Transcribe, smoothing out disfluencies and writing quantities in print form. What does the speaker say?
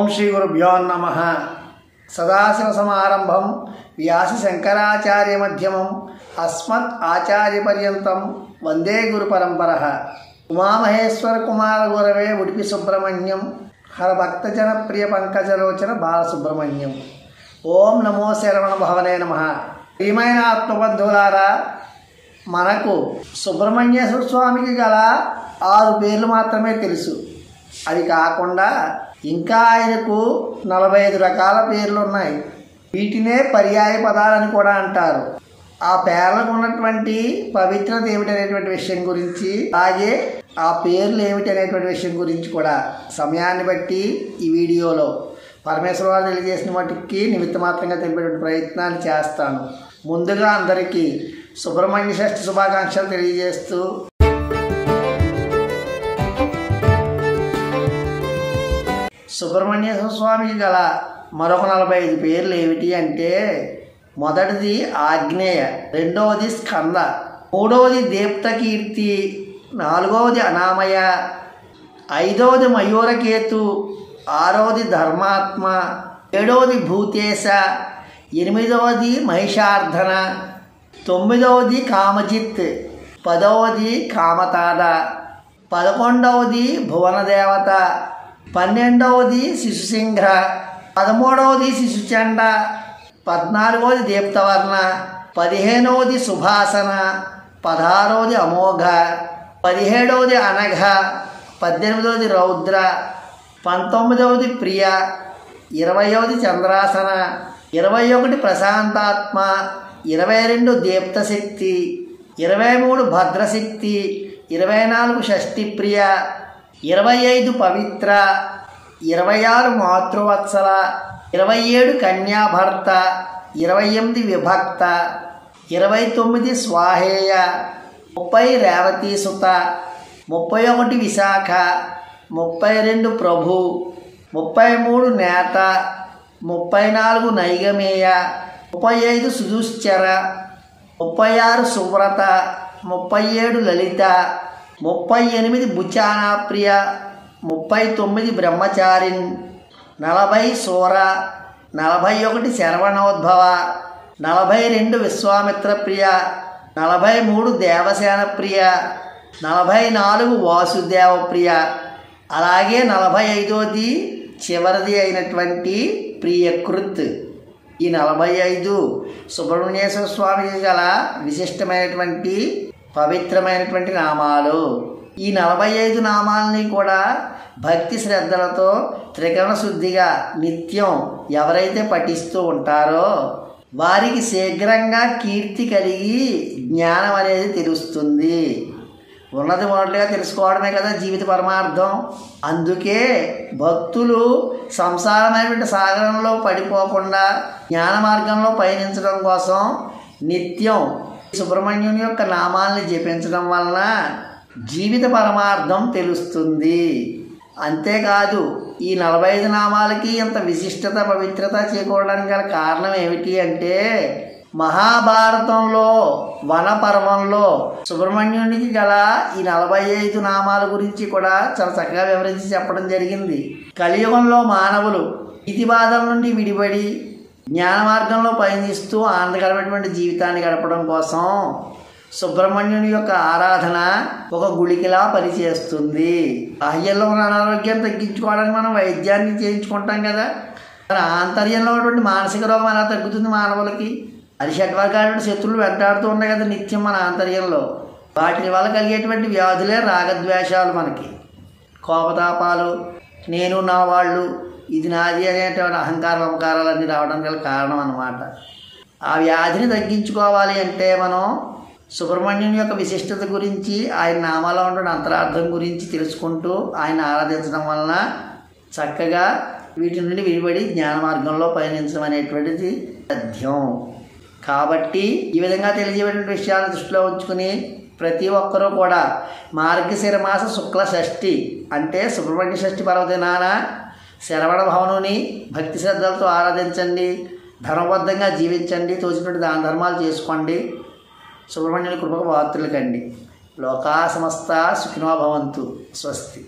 ఓం శ్రీ గురుభ్యో నమః. సదాశివసమారంభం వ్యాస శంకరాచార్య మధ్యమం అస్మత్ ఆచార్య పర్యంతం వందే గురు పరంపరః. ఉమామహేశ్వర కుమార గురవే ఉడిపి సుబ్రహ్మణ్యం హర భక్తజన ప్రియ పంకజలోచన బాలసుబ్రహ్మణ్యం. ఓం నమో శరవణ భవనే నమః. ప్రియమైన ఆత్మబంధువులారా, మనకు సుబ్రహ్మణ్యేశ్వర స్వామికి గల 6 పేర్లు మాత్రమే తెలుసు. అది కాకుండా ఇంకా ఆయనకు 45 రకాల పేర్లు ఉన్నాయి. వీటినే పర్యాయ పదాలని కూడా అంటారు. ఆ పేర్లకు ఉన్నటువంటి పవిత్రత ఏమిటనేటువంటి విషయం గురించి, అలాగే ఆ పేర్లు ఏమిటనేటువంటి విషయం గురించి కూడా సమయాన్ని బట్టి ఈ వీడియోలో పరమేశ్వర వారు తెలియజేసిన మటుకి నిమిత్త మాత్రంగా తెలిపేటువంటి ప్రయత్నాన్ని చేస్తాను. ముందుగా అందరికీ సుబ్రహ్మణ్య షష్ఠి శుభాకాంక్షలు తెలియజేస్తూ, సుబ్రహ్మణ్యేశ్వర స్వామికి గల మరొక 45 పేర్లు ఏమిటి అంటే, మొదటిది ఆగ్నేయ, రెండవది స్కంద, మూడవది దీప్తకీర్తి, నాలుగవది అనామయ, ఐదవది మయూరకేతు, ఆరవది ధర్మాత్మ, ఏడవది భూతేశ, ఎనిమిదవది మహిషార్ధన, తొమ్మిదవది కామజిత్, 10వది కామతాద, 11వది భువనదేవత, 12వది శిశుసింహ, 13వది శిశుచండ, 14వది దీప్తవర్ణ, 15వది సుభాసన, 16వది అమోఘ, 17వది అనఘ, 18వది రౌద్ర, 19వది ప్రియ, 20వది చంద్రాసన, 21 ప్రశాంతాత్మ, 22 దీప్తశక్తి, 23 భద్రశక్తి, 24 షష్ఠిప్రియ, 25 పవిత్ర, 26 మాతృవత్సల, 27 కన్యాభర్త, 28 విభక్త, 29 స్వాహేయ, 30 రేవతీసుత, 31 విశాఖ, 32 ప్రభు, 33 నేత, 34 నైగమేయ, 35 సుదుశ్చర, 36 సువ్రత, 37 లలిత, 38 బుచానాప్రియ, 39 బ్రహ్మచారిన్, 40 సూర, 41 శరవణోద్భవ, 42 విశ్వామిత్ర ప్రియ, 43 దేవసేన ప్రియ, 44 వాసుదేవ ప్రియ, అలాగే 45వది చివరిది అయినటువంటి ప్రియకృత్. ఈ 45 సుబ్రహ్మణ్యేశ్వర స్వామికి గల విశిష్టమైనటువంటి పవిత్రమైనటువంటి నామాలు. ఈ 45 నామాలని కూడా భక్తి శ్రద్ధలతో త్రికరణ శుద్ధిగా నిత్యం ఎవరైతే పఠిస్తూ ఉంటారో వారికి శీఘ్రంగా కీర్తి కలిగి జ్ఞానం అనేది తెలుస్తుంది. ఉన్నది మొదటిగా తెలుసుకోవడమే కదా జీవిత పరమార్థం. అందుకే భక్తులు సంసారమైనటువంటి సాగరంలో పడిపోకుండా జ్ఞాన మార్గంలో పయనించడం కోసం నిత్యం సుబ్రహ్మణ్యుని యొక్క నామాల్ని జపించడం వలన జీవిత పరమార్థం తెలుస్తుంది. అంతేకాదు ఈ 45 నామాలకి ఇంత విశిష్టత పవిత్రత చేకూరడానికి గల కారణం ఏమిటి అంటే, మహాభారతంలో వనపర్వంలో సుబ్రహ్మణ్యునికి గల ఈ 45 నామాల గురించి కూడా చాలా చక్కగా వివరించి చెప్పడం జరిగింది. కలియుగంలో మానవులు ఇతి బాధల నుండి విడిపడి జ్ఞాన మార్గంలో పయనిస్తూ ఆనందకరమైనటువంటి జీవితాన్ని గడపడం కోసం సుబ్రహ్మణ్యుని యొక్క ఆరాధన ఒక గుళికలా పనిచేస్తుంది. బాహ్యంలో ఉన్న అనారోగ్యం తగ్గించుకోవడానికి మనం వైద్యాన్ని చేయించుకుంటాం కదా, ఆంతర్యంలో ఉన్నటువంటి మానసిక రోగం ఎలా తగ్గుతుంది మానవులకి? అరిషడ్వర్గాల శత్రువులు వెంటాడుతూ ఉన్నాయి కదా నిత్యం మన ఆంతర్యంలో. వాటి వల్ల కలిగేటువంటి వ్యాధులే రాగద్వేషాలు, మనకి కోపతాపాలు, నేను నా వాళ్ళు, ఇది నాది అనేటువంటి అహంకార మమకారాలన్నీ రావడానికి గల కారణం అన్నమాట. ఆ వ్యాధిని తగ్గించుకోవాలి అంటే మనం సుబ్రహ్మణ్యుని యొక్క విశిష్టత గురించి, ఆయన నామాలో ఉంటున్న అంతరార్థం గురించి తెలుసుకుంటూ ఆయన ఆరాధించడం వలన చక్కగా వీటి నుండి విడిపడి జ్ఞాన మార్గంలో పయనించడం అనేటువంటిది సాధ్యం. కాబట్టి ఈ విధంగా తెలియజేయబడిన విషయాలను దృష్టిలో ఉంచుకుని ప్రతి ఒక్కరూ కూడా మార్గశిర మాస శుక్ల షష్ఠి అంటే సుబ్రహ్మణ్య షష్ఠి పర్వదినాన శరవణ భవనుని భక్తి శ్రద్ధలతో ఆరాధించండి, ధర్మబద్ధంగా జీవించండి, తోచినటువంటి దాన ధర్మాలు చేసుకోండి, సుబ్రహ్మణ్యుని కృపకు పాత్రులు కండి. లోకా సమస్త సుఖినో భవంతు. స్వస్తి.